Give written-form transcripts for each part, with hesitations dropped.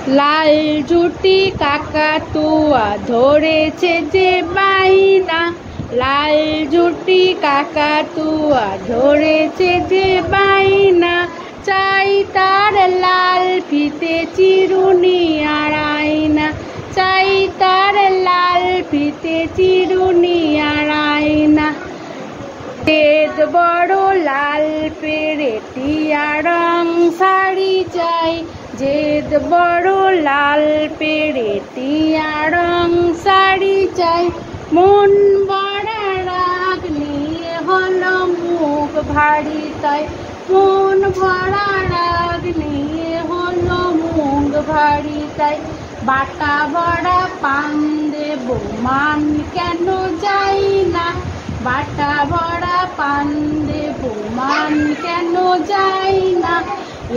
লাল জুটি কাকাতুয়া ধরেছে যে বাইনা, লাল জুটি কাকাতুয়া ধরেছে যে বাইনা, চাই তার লাল ফিতে চিরুনি আর আয়না, চাই তার লাল ফিতে চিরুনি আর আয়না। জেদ বড় লাল পেড়ে টিয়া রং শাড়ি চাই, জেদ বড় লাল পেড়ে টিয়া রং শাড়ি চাই, মন বড় রাগ নিয়ে হলো মুখ ভারী তাই, মন ভরা রাগ নিয়ে হলো মুখ ভারী তাই, বাটা বড়া পান দেব মান কেন যাই না, বাটা বড়া পান দেব মান কেন যাই না,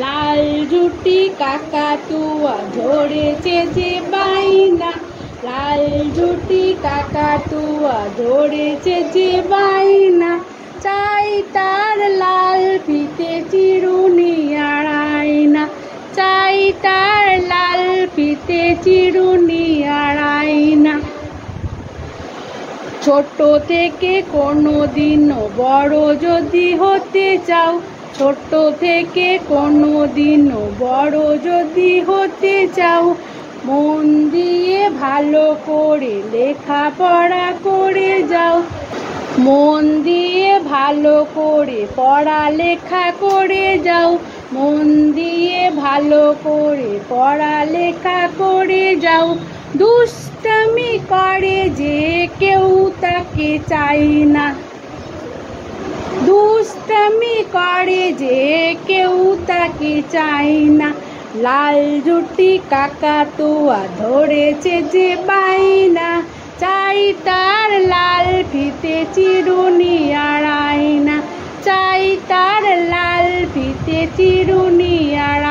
লাল জুটি কাকাতুয়া ধরেছে যে বাইনা, লাল জুটি কাকাতুয়া ধরেছে যে বাইনা, চাই তার লাল ফিতে চিরুনি আর আয়না, চাই তার লাল ফিতে চিরুনি আর আয়না। ছোট থেকে কোনোদিনও বড় যদি হতে চাও, ছোট থেকে কোনোদিনও বড় যদি হতে চাও, মন দিয়ে ভালো করে লেখাপড়া করে যাও, মন দিয়ে ভালো করে পড়ালেখা করে যাও, মন দিয়ে ভালো করে পড়ালেখা করে যাও, দুষ্টামি করে যে কেউ তাকে চাই না, দুষ্টামি করে যে কেউ তাকে চাই না, লাল জুটি কাকাতুয়া ধরেছে যে বাইনা, চাই তার লাল ফিতে চিরুনি আর আয়না, চাই তার লাল ফিতে চিরুনি আর